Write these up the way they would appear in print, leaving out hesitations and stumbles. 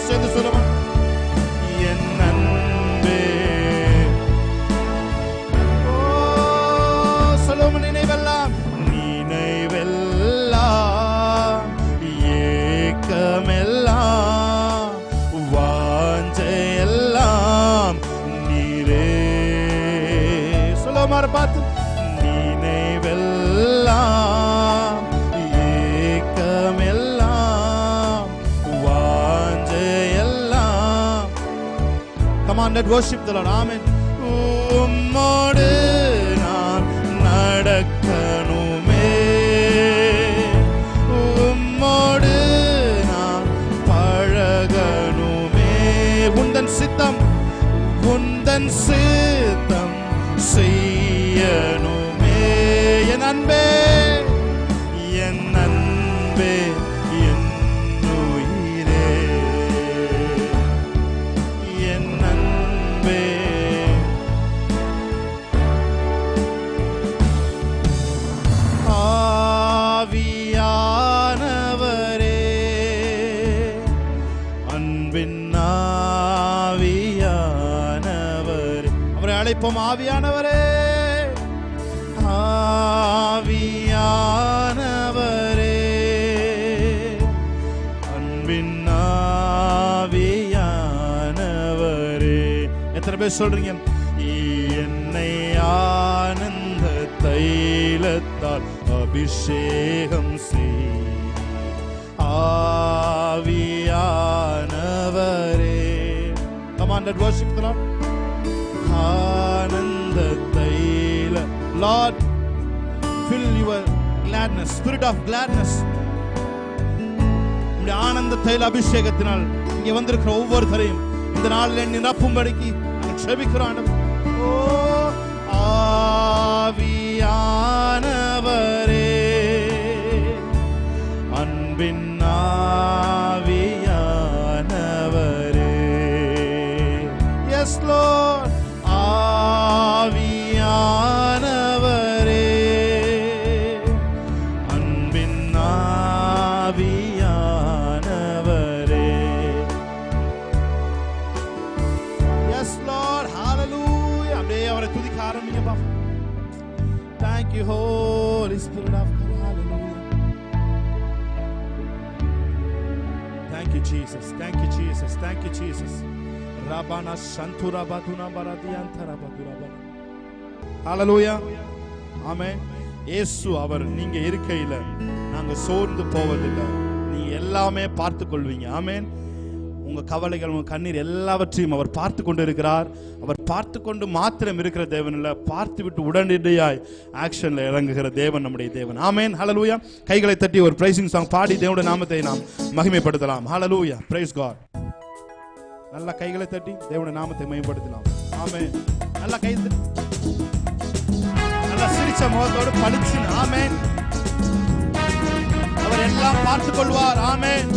சேர்ந்து சொல்லுமா, என் அன்பே. ஓ சொல்லுவோம், நினைவெல்லாம் ஏக்கமெல்லாம் வாஞ்சையெல்லாம் நீரே. சொல்லுவோம் பார்த்து, நினைவெல்லாம் ஏக்கமெல்லாம் வாஞ்சையெல்லாம். Come on, let's worship the Lord. Amen. உம்மோடு நான் நடக்கணுமே, உம்மோடு நான் பழகணுமே, உந்தன் சித்தம் உந்தன் சித்தம் செய்யணுமே. என் அன்பே, என் அன்பே, என் உயிரே, என் அன்பே. ஆவியானவரே, அன்பின் ஆவியானவரே, அவரை அழைப்போம். ஆவியானவரே, ஆவியானவரே, அன்பின் ஆவியானவரே. எத்தனை பேர் சொல்றீங்க, என்னை ஆனந்த தைலத்தால் அபிஷேகம் செய் ஆவியானவரே. Come on, let's worship the Lord. ஆனந்த தைல, Lord, fill your gladness, spirit of gladness. இந்த ஆனந்த தைல அபிஷேகத்தினால் இங்கே வந்திருக்கிற ஒவ்வொருத்தரையும் இந்த நாளில் நிரப்பும்படிக்கு நாங்கள் ஜெபிக்கிறோம். ஓ ஆவியானவரே, அன்பின் ஆவியானவரே. எஸ் லார்ட், ஆவியானவரே, அன்பின் ஆவியானவரே. எஸ் லார்ட், ஹalleluya. அப்படியே அவரை துதிக்க ஆரம்பிங்க பாப்பா. Thank you, Holy Spirit of God. Hallelujah. Thank you, Jesus. Thank you, Jesus. Thank you, Jesus. Rabana Shantura Batuna Baradiantara Baduraba. Hallelujah. Amen. இயேசு அவர் நீங்க இருக்கையில நாங்க சோர்ந்து போவதில்லை. நீங்க எல்லாமே பார்த்து கொள்வீங்க. ஆமென். உங்க கவலைகள், உங்க கண்ணீர் எல்லாவற்றையும் அவர் பார்த்து கொண்டு இருக்கிறார். அவர் பார்த்து கொண்டு மாத்திரம் இருக்கிற தேவன் இல்ல, பார்த்து விட்டு உடனடியாய் ஆக்ஷன்ல இறங்குகிற தேவன் நம்முடைய தேவன். ஆமென். ஹalleluya. கைகளை தட்டி ஒரு பிரைசிங் சாங் பாடி தேவனுடைய நாமத்தை நாம் மகிமைப்படுத்தலாம். ஹalleluya. Price God. நல்ல கைகளை தட்டி தேவனுடைய நாமத்தை மகிமைப்படுத்தலாம். ஆமென். நல்ல கை தட்டி நல்ல சிரிச்ச முகத்தோடு பளிச்சு. ஆமென். அவர் எல்லாம் பார்த்துக் கொள்வார். ஆமென்.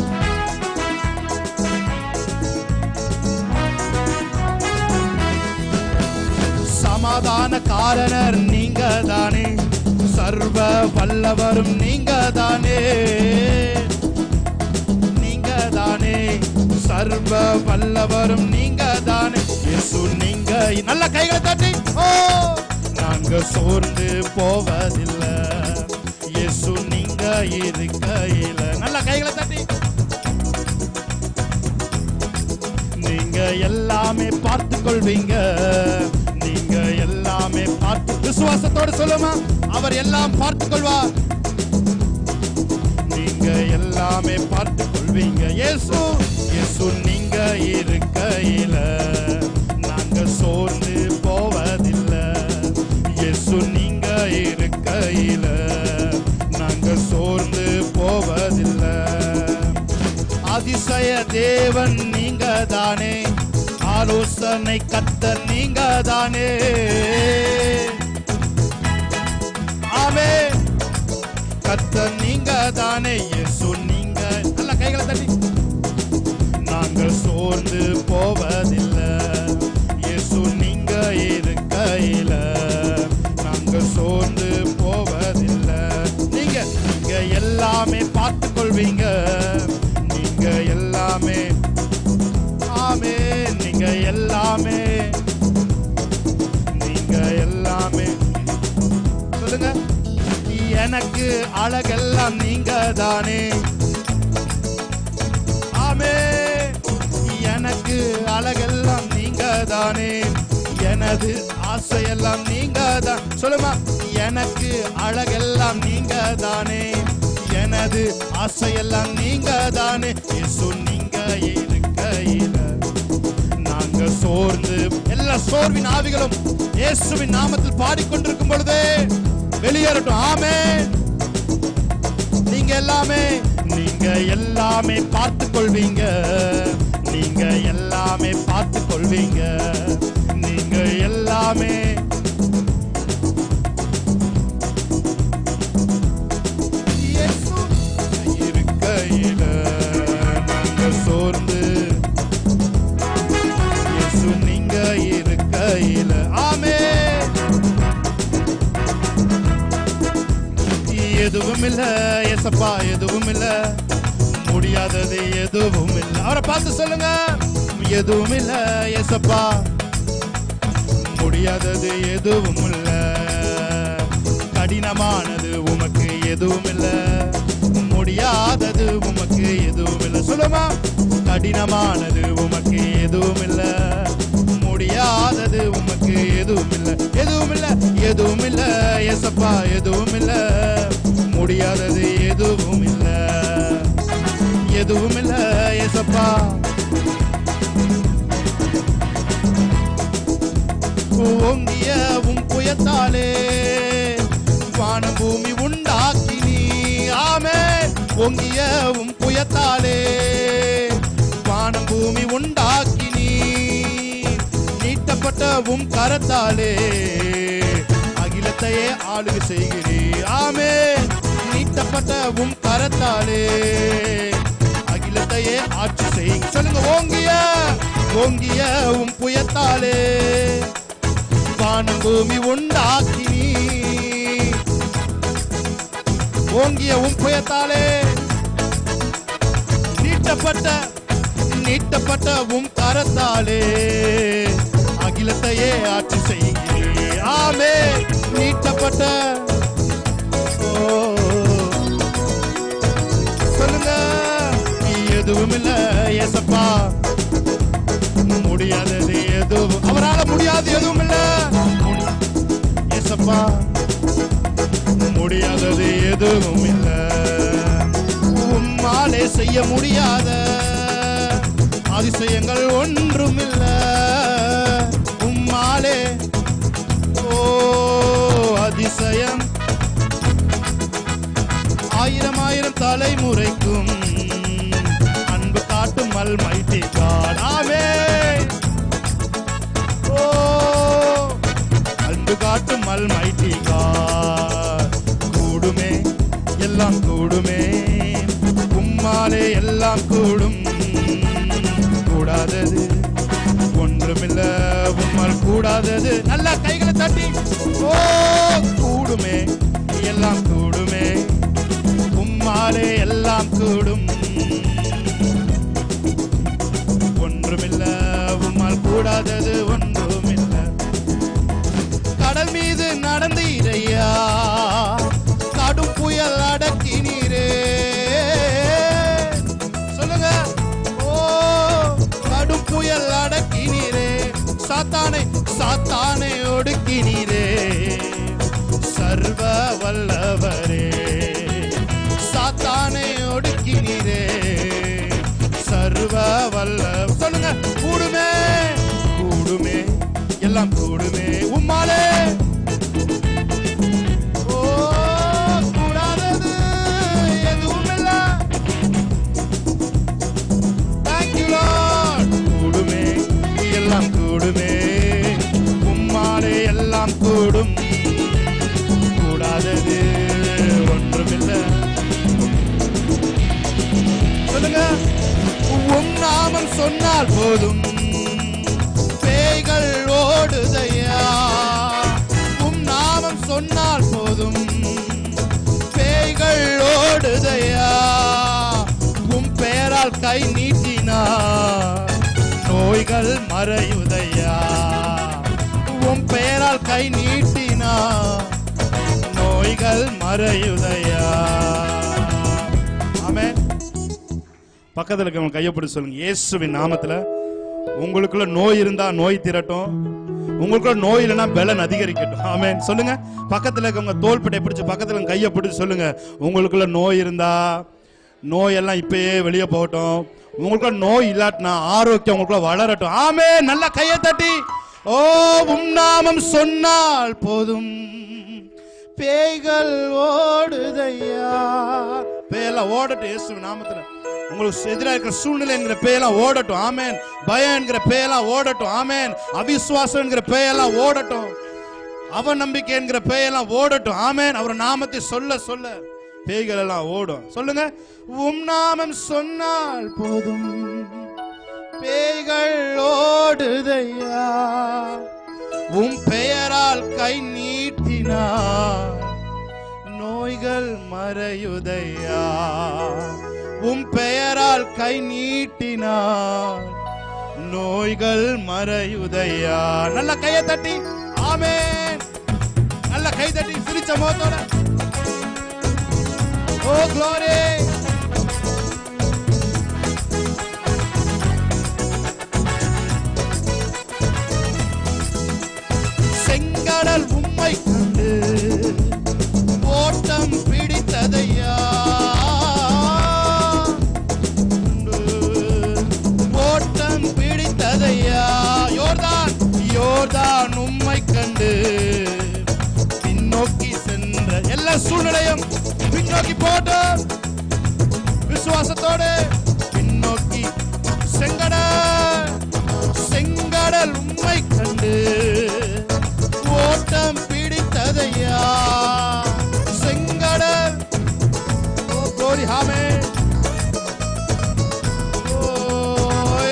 சமாதான காரணர் நீங்க தானே, சர்வ வல்லவரும் நீங்க தானே, நீங்க தானே, சர்வ வல்லவரும் நீங்க தானே. இயேசு நீங்க. நல்ல கைகளை தட்டி. ஓ நாங்க சோர்ந்து போவதில்லை, இயேசு நீங்க இருக்கையில. நல்ல கைகளை தட்டி. நீங்க எல்லாமே பார்த்து கொள்வீங்க, நீங்க எல்லாமே பார்த்து. விசுவாசத்தோடு சொல்லுமா, அவர் எல்லாம் பார்த்துக் கொள்வார். நீங்க எல்லாமே பார்த்துக் கொள்வீங்க. இயேசு இயேசு நீங்க இருக்கையில நாங்க சோர்ந்து போவதில்லை, இயேசு நீங்க இருக்கையில நாங்க சோர்ந்து போவதில்லை. அதிசய தேவன் நீங்க தானே, ஆலோசனை கர்த்தர் நீங்க தானே. ஆமென். கர்த்தர் நீங்க தானே, இயேசு நீங்க. நல்ல கைகளை தட்டி. நாங்க சோர்ந்து போவதில்லை, இயேசு நீங்க இருக்கையில நாங்க சோர்ந்து போவதில்லை. நீங்க நீங்க எல்லாமே பார்த்துக் கொள்வீங்க, நீங்க எல்லாமே எனக்கு அழகெல்லாம் நீங்க தானே. ஆமே, எனக்கு அழகெல்லாம் நீங்க தானே, எனது ஆசையெல்லாம் நீங்க தான். சொல்லுமா, எனக்கு அழகெல்லாம் நீங்க தானே, எனது ஆசையெல்லாம் நீங்க தானே. இயேசு நீங்க இருக்கையில நாங்க சோர்ந்து, எல்லா சோர்வின் ஆவிகளும் இயேசுவின் நாமத்தில் பாடிக்கொண்டிருக்கும் பொழுதே வெளியேறட்டும். ஆமென். நீங்க எல்லாமே பார்த்துக் கொள்வீங்க, நீங்க எல்லாமே பார்த்துக் கொள்வீங்க, நீங்க எல்லாமே. இருக்கையில நாங்க சோர்ந்து, இயேசு நீங்க இருக்கையில. ஆமென். எதுவும் இல்ல ஏசப்பா, எதுவும் இல்ல, முடியாதது எதுவும் இல்ல. அவரை பார்த்து சொல்லுங்க, எதுவும் இல்ல ஏசப்பா, முடியாதது எதுவும் இல்ல, கடினமானது உமக்கு எதுவும் இல்ல, முடியாதது உமக்கு எதுவும் இல்ல. சொல்லுமா, கடினமானது உமக்கு எதுவும் இல்ல, முடியாதது உமக்கு எதுவும் இல்ல, எதுவும் இல்ல, எதுவும் இல்ல ஏசப்பா, எதுவும் இல்ல, முடியாதது எதுவும் இல்ல, எதுவும் இல்ல ஏசப்பா. ஓங்கிய உம் புயத்தாலே வானம் பூமி உண்டாக்கினி. ஆமென். ஓங்கிய உம் புயத்தாலே வானம் பூமி உண்டாக்கினி, நீட்டப்பட்ட உம் கரத்தாலே அகிலத்தையே ஆளுகை செய்கிறீர். ஆமென். நீட்டப்பட்ட உம் கரத்தாலே அகிலத்தையே ஆட்சி செய்ய. சொல்லுங்க, ஓங்கிய உம் புயத்தாலே வானம் பூமி உண்டாக்கினி, ஓங்கிய உம் புயத்தாலே நீட்டப்பட்ட உம் கரத்தாலே அகிலத்தையே ஆட்சி செய்கிறீர். ஆமென். நீட்டப்பட்ட. சொல்லுங்க, எதுவும் இல்ல ஏசப்பா, முடியாதது எதுவும், அவரால் முடியாது எதுவும் இல்ல ஏசப்பா, முடியாதது எதுவும் இல்ல, உம்மாலே செய்ய முடியாத அதிசயங்கள் ஒன்றும் இல்ல, உம்மாலே. ஓ அதிசயம் ஆயிரம் ஆயிரம் தலைமுறைக்கும் அன்பு காட்டும் அல்மைட்டி காட். ஆமென். ஓ அன்பு காட்டும் அல்மைட்டி காட். கூடுமே, எல்லாம் கூடுமே, உம்மாலே எல்லாம் கூடும், கூடாதது ஒன்றுமில்ல, உம்மால் கூடாதது. நல்ல கைகளை தட்டி. ஓ கூடுமே, எல்லாம் கூடுமே, உம்மாலே எல்லாம் கூடும், ஒன்றுமில்ல, உம்மால் கூடாதது ஒன்றுமில்ல. கடல் மீது நடந்தீரையா, கடும் புயல் அடக்கினீரே. சொல்லுங்க, ஓ கடும் புயல் அடக்கினீரே, சாத்தானை ஒடுக்கினீரே. சர்வ வல்லவரே, சாத்தானை ஒடுக்கினீரே, சர்வ வல்ல. சொல்லுங்க, கூடுமே, கூடுமே, எல்லாம் கூடுமே, உம்மாலே. ஓ கூடாதது எதுவும் இல்ல. Thank you Lord. கூடுமே, எல்லாம் கூடுமே, உம்மாலே எல்லாம் கூடும், கூடாதது ஒன்றுமில்ல. சொல்லுங்க, உம் நாமம் சொன்னால் போதும் பேய்கள் ஓடுதையா, உம் நாமம் சொன்னால் போதும் பேய்கள் ஓடுதையா, உம் பெயரால் கை நீட்டினா நோய்கள் மறையுதையா, உம் பெயரால் கை நீட்டினா நோய்கள் நோய்கள் மறையுதையா. ஆமென். பக்கத்துல இருக்கவங்க கையப்படி சொல்லுங்க, இயேசுவின் நாமத்துல உங்களுக்குள்ள நோய் இருந்தா நோய் திரட்டும், உங்களுக்குள்ள நோய் இல்லைன்னா பலன் அதிகரிக்கட்டும். ஆமென். சொல்லுங்க. பக்கத்துல இருக்கவங்க தோள்பட்டை பிடிச்சு பக்கத்துல கையை பிடிச்சு சொல்லுங்க, உங்களுக்குள்ள நோய் இருந்தா நோய் எல்லாம் இப்பயே வெளியே போகட்டும், உங்களுக்குள்ள நோய் இல்லாட்டினா ஆரோக்கியம் உங்களுக்குள்ள வளரட்டும். ஆமென். நல்ல கையை தட்டி, ஓ உம் நாமம் சொன்னால் போதும் பேய்கள் ஓடுதையா. பேயெல்லாம் ஓடட்டும் இயேசுவின் நாமத்துல. உங்களுக்கு எதிராக இருக்கிற சூழ்நிலை என்கிற பேயெல்லாம் ஓடட்டும். ஆமென். பயம் என்கிற பேயெல்லாம் ஓடட்டும். ஆமென். அவிசுவாசம் என்கிற பேயெல்லாம் ஓடட்டும். அவநம்பிக்கை என்கிற பேயெல்லாம் ஓடட்டும். ஆமென். அவர் நாமத்தை சொல்ல சொல்ல பேய்கள் எல்லாம் ஓடும். சொல்லுங்க, உம் நாமம் சொன்னால் போதும் பேய்கள் ஓடுதையா. உம் பெயரால் கை நீட்டினார் நோய்கள் மறையுதையா. உம் பெயரால் கை நீட்டினார் நோய்கள் மறையுதையா. நல்ல கையை தட்டி ஆமென். நல்ல கை தட்டி சிரிச்ச முகத்தோட ஓ glory. செங்கடல் உம்மை கண்டு ஓட்டம் பிடித்ததையா. ஓட்டம் பிடித்ததையா. யோர்தான் யோர்தான் உம்மை கண்டு பின்னோக்கி சென்ற எல்லா சூழ்நிலையும் பின்னோக்கி போட்டு விசுவாசத்தோடு பின்னோக்கி செங்கடல் செங்கடல் உம்மை கண்டு ஓட்டம் பிடித்ததையா. செங்கடல் ஓ glory. ஆமென். ஓ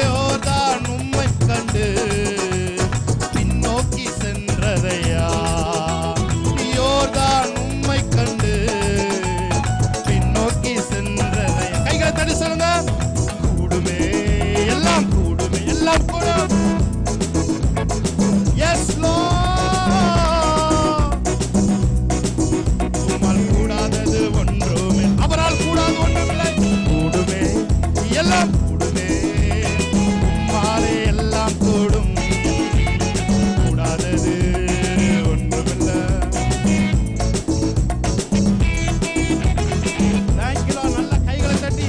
யோர்தான் உம்மை கண்டு பின்னோக்கி சென்றதையா. யோர்தான் உம்மை கண்டு பின்னோக்கி சென்றதையா. கைகளை தட்டி சொல்லுங்க, கூடுமே எல்லாம் கூடுமே எல்லாம் கூடும். Yes lord. உம்மால் கூடாதது ஒன்றுமே, அவரால் கூடாது ஒன்றுமில்லை. கூடுமே எல்லாம் கூடுமே, உம்மாலே எல்லாம் கூடும், கூடாதது ஒன்றுமில்லை. Thank you Lord. நல்ல கைகளை தட்டி,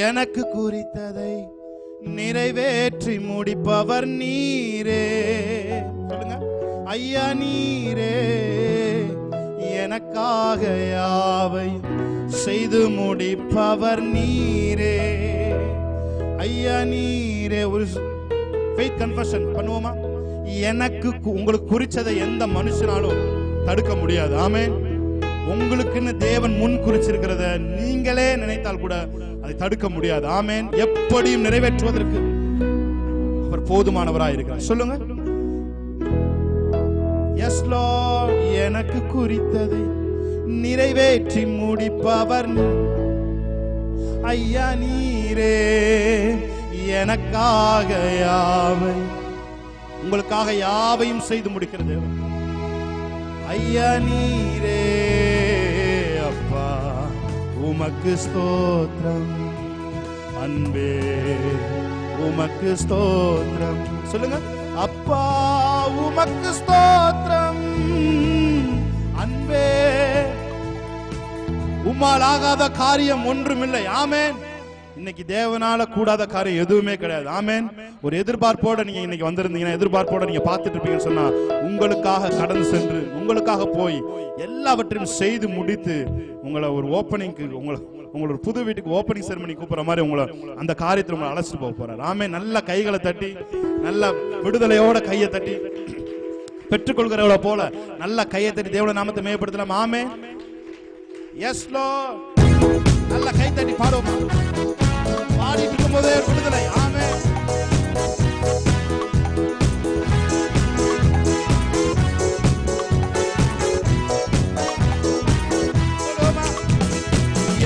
எனக்கு குறித்ததை நிறைவேற்றி முடிப்பவர் நீரே. சொல்லுங்க, ஐயா நீரே எனக்காக யாவை செய்து முடிப்பவர் நீரே. ஐயா நீரே. ஒரு ஃபெய்த் கன்ஃபெஷன் பண்ணுவோமா? எனக்கு உங்களுக்கு குறிச்சதை எந்த மனுஷனாலும் தடுக்க முடியாது. ஆமென். உங்களுக்குன்னு தேவன் முன் குறிச்சிருக்கிறத நீங்களே நினைத்தால் கூட அதை தடுக்க முடியாது. ஆமென். எப்படியும் நிறைவேற்றுவதற்கு அவர் போதுமானவராய் இருக்கிறார். சொல்லுங்க, எஸ் லார்ட். எனக்கு குறித்ததை நிறைவேற்றி முடிப்பவர் ஐயா நீரே எனக்காக யாவை, உங்களுக்காக யாவையும் செய்து முடிக்கிறது ஐயா நீரே. அப்பா உமக்கு ஸ்தோத்திரம், அன்பே உமக்கு ஸ்தோத்திரம். சொல்லுங்க, அப்பா உமக்கு ஸ்தோத்திரம், அன்பே. உம்மால் ஆகாத காரியம் ஒன்றுமில்லை. ஆமென். இன்னைக்கு தேவனால கூடாத காரியம் எதுவுமே கிடையாது. ஆமென். ஒரு எதிர்பார்ப்போட நீங்க இன்னைக்கு வந்திருந்தீங்கன்னா, எதிர்பார்ப்போட நீங்க பார்த்துட்டு இருப்பீங்கன்னு சொன்னா, உங்களுக்காக கடந்து சென்று உங்களுக்காக போய் எல்லாவற்றையும் செய்து முடித்து உங்களை ஒரு ஓப்பனிங்க்கு, உங்களோட புது வீட்டுக்கு ஓப்பனிங் செரமனி கூப்பிடுற மாதிரி உங்களை அந்த காரியத்தில் உங்களை அழைச்சிட்டு போக போறாரு. ஆமென். நல்ல கைகளை தட்டி, நல்ல விடுதலையோட கையை தட்டி, பெற்றுக்கொள்கிறவள போல நல்ல கையை தட்டி தேவனுடைய நாமத்தை மேம்படுத்தலாம். ஆமென். Yes Lord. நல்ல கை தட்டி பாடுவோமா? பாடிட்டு இருக்கும்போதே விடுதலை. ஆமென்.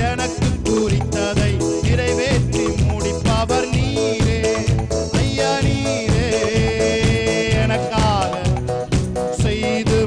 எனக்கு குறித்ததை நிறைவேற்றி முடிப்பவர் நீரே ஐயா நீரே எனக்காக செய்து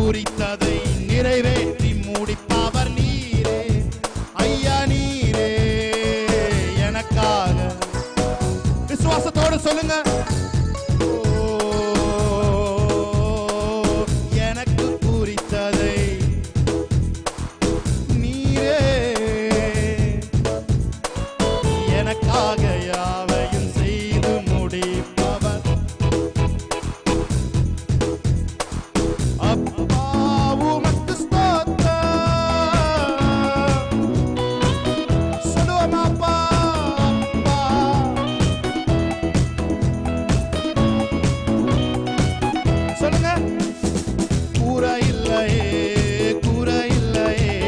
குறித்ததை நிறைவேற்றி முடிப்பவர் நீரே ஐயா, நீரே எனக்காக. விசுவாசத்தோடு சொல்லுங்க, எனக்கு குறித்ததை நீரே எனக்காக யாவையும் செய்து முடிப்பவர். அப்பா உமக்கு ஸ்தோத்திரம். சொல்லுவோம் அப்பா, அப்பா. சொல்லுங்க, கூரை இல்லையே, கூரை இல்லையே,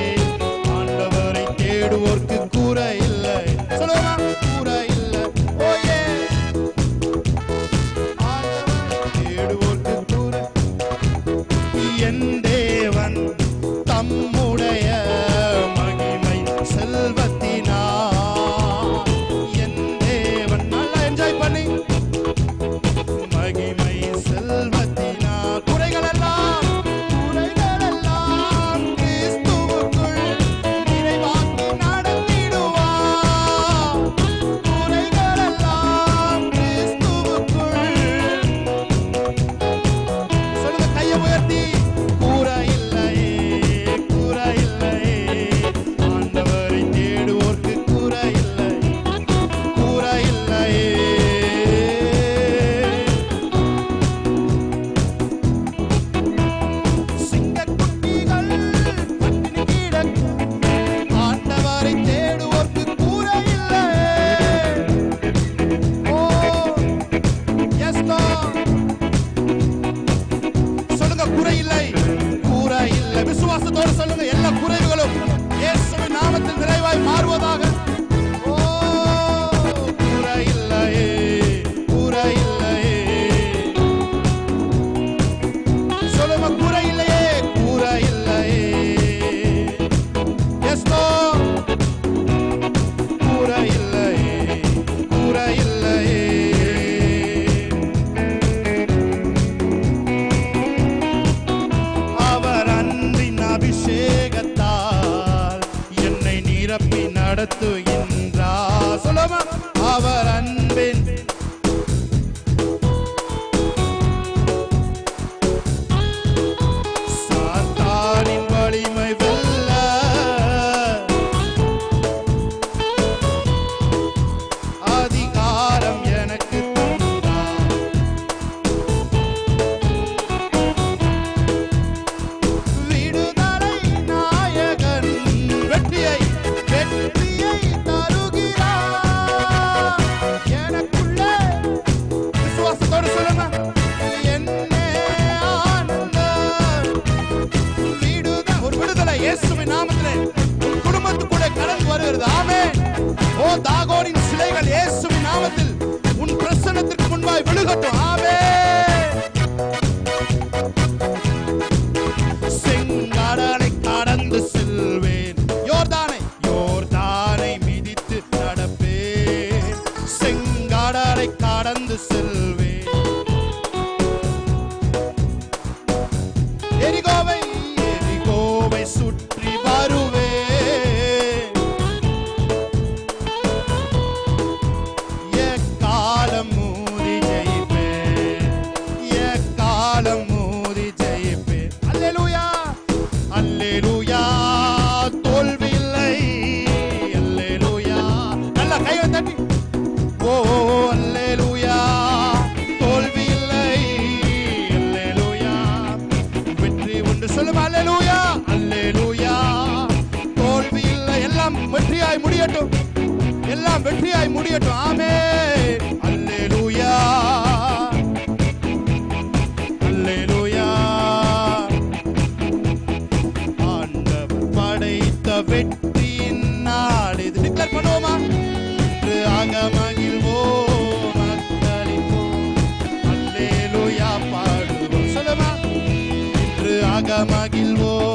ஆண்டவரை தேடுவோர்க்கு கூரை இல்லை. சொல்லுவோமா, கூரை இல்லை. ஓயே, ஆண்டவரை தேடுவோர்க்கு கூரை. என் தேவன் தம்முடைய மகிமை செல்வத்தினார், என் தேவன் நல்லா என்ஜாய் பண்ணி மகிமை செல்வத்தினார் குறைகளெல்லாம் கிறிஸ்துவுக்குள் நிறைவாக்கி நடத்திடுவார். குறைகளெல்லாம் கிறிஸ்துவுக்குள். சொல்லுங்க கையை உயர்த்தி, கூரை இல்லையே, கூரை இல்லையே, ஆண்டவரை தேடுவோர்க்கு கூரை இல்லை, கூரை இல்லையே. சிங்கக்குட்டிகள் பட்டினி கிடக்கும், ஆண்டவரை தேடுவோர்க்கு கூரை இல்லை. ஓ எஸ் லார்ட். சொல்லுங்க, குறை இல்லை, கூரை இல்லை. விசுவாசத்தோடு சொல்லுங்க, எல்லா குறைவுகளும் இயேசுவின் நாமத்தில் நிறைவாய் மாறுவதாக. ஓ கூரை இல்லையே, கூரை இல்லையே. சொல்லுங்க, கூரை இல்லையே, கூரை இல்லையே. Yes lord. கூரை இல்லையே, கூரை இல்லையே. அவர் அன்பின் அபிஷேகத்தால் என்னை நிரப்பி நடத்துகின்றார். சொல்லுமா, அவர் அன்பின் சாத்தானின் வலிமை வெல்ல அதிகாரம் எனக்கு தந்தார். விடுதலை நாயகன் வெற்றியை தருகிறார் எனக்குள்ளே. விசுவாசத்தோடு சொல்லுங்க, என்னே ஆனந்தம். ஒரு விடுதலை இயேசுவின் நாமத்திலே உன் குடும்பத்துக்குள்ள கடந்து வருகிறது. ஆமென். ஓ தாகோனின் சிலைகள் இயேசுவின் நாமத்தில் உன் பிரசன்னத்திற்கு முன்பாய் விழுகட்டும். ஆமென். செங்கடலை கடந்து செல்வேன், யோர்தானை மிதித்து நடப்பேன். செங்கடலை கடந்து செல்வேன், எரிகோவை சுற்றி வருவேன். எக்காலம் மூடி ஜெயிப்பேன், எக்காலம் மூடி ஜெயிப்பேன். அல்லேலூயா, அல்லேலூயா. தோல்வி இல்லை, அல்லேலூயா. நல்ல கையை தட்டி, ஓ அல்லேலூயா. தோல்வி இல்லை, அல்லேலூயா. வெற்றி உண்டு. சொல்லுமா, அல்லேலூயா, அல்லேலூயா. தோல்வி இல்லை, எல்லாம் வெற்றியாய் முடியட்டும், எல்லாம் வெற்றியாய் முடியட்டும். ஆமென். அல்லேலூயா, அல்லேலூயா. ஆண்டவர் படைத்த வெற்றியின் நாள் இது. டிக்ளேர் பண்ணுவோமா? இன்று அகமகிழ்வோம், அக்களிப்போம், அல்லேலூயா பாடுவோம். சொல்லுமா, இன்று அகமகிழ்வோம்,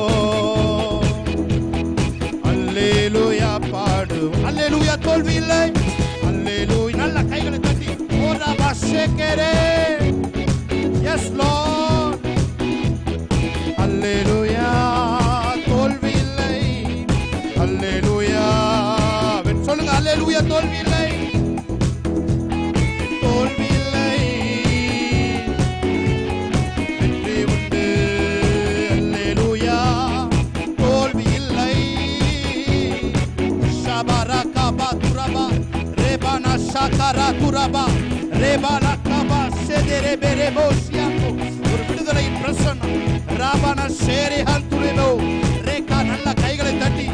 அல்லேலூயா பாடுவோம். அல்லேலூயா. தோல்வி இல்லை, அல்லேலூயா. நல்ல கைகளை தட்டி, ஓரா பாஷேக்கரே. S Lord. அல்லேலூயா. தோல்வியில்லை, தோல்வியில்லை, வெற்றி உண்டு. அல்லேலூயா, தோல்வியில்லை. ஷபரகபா துரபா ரெபானா ஷகரா துரபா ரெபானா கபா செதெரெபெரெபோ சியாகோ. ஒரு விடுதலையின் பிரசன்னம். ராபானா ஷேரி ஹந்துலெபோ ரேகா. நல்ல கைகளை தட்டி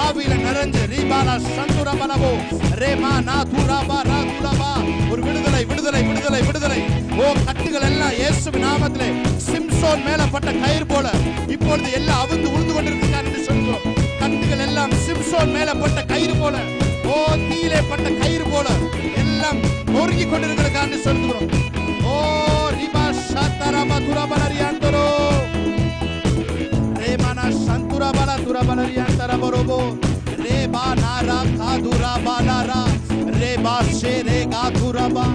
ஆவியில நிறைஞ்சு ரீபாலா சந்துரபலவோ ரேமானா துரபா ராதுலபா. ஒரு விடுதலை விடுதலை விடுதலை விடுதலை. ஓ, கட்டுகள் எல்லாம் இயேசுவின் நாமத்திலே சிம்சோன் மேல பட்ட கயிறு போல இப்பொழுது எல்லாம் அவிழ்ந்து உழுந்து கொண்டிருக்கிறார் என்று சொல்கிறோம். கட்டுகள் எல்லாம் சிம்சோன் மேல பட்ட கயிறு போல, ஓ தீயிலே பட்ட கயிறு போல எல்லாம் நொறுங்கி கொண்டிருக்கிறார் என்று சொல்கிறோம். ஓ ரிபா ஷாத்தரபா துரபலரியாந்தரோ ரேமானா சந்துரபல துரபலரியாந்தரபரோபோ ரேபா நாரா காதுரபலரா ரேபா ஷேரே காதுரபா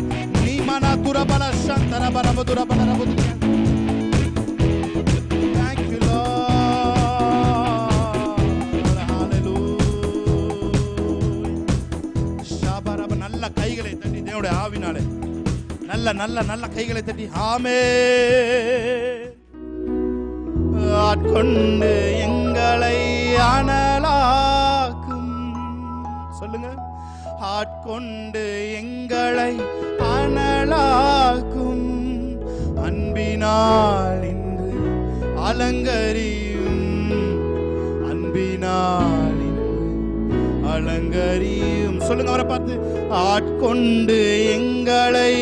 நீமானா துரபல சந்தரபலப துரபலரபு. Thank you Lord. Hallelujah. ஷாபரப. நல்ல கைகளை தட்டி தேவனுடைய ஆவினாலே நல்ல நல்ல நல்ல கைகளை தட்டி ஆமென். ஆட்கொண்டு எங்களை அனலாக்கும். சொல்லுங்க. ஆட்கொண்டு எங்களை அனலாக்கும் அன்பினால் இன்று அலங்கரியும், அன்பினால் இன்று அலங்கரியும். சொல்லுங்க அவரை பார்த்து. ஆட்கொண்டு எங்களை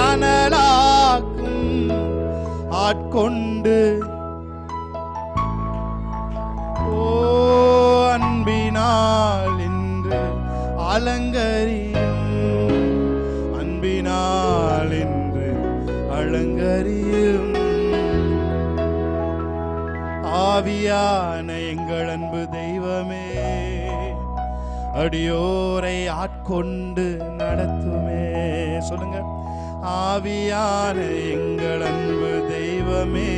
அனலாக்கும், ஆட்கொண்டு ஓ அன்பினால் இன்று அலங்கரியும், அன்பினால் இன்று அலங்கரியும். ஆவியான எங்கள் அன்பு தெய்வமே, அடியோரை ஆட்கொண்டு நடத்துமே. சொல்லுங்க. ஆவியான எங்கள் அன்பு தெய்வமே,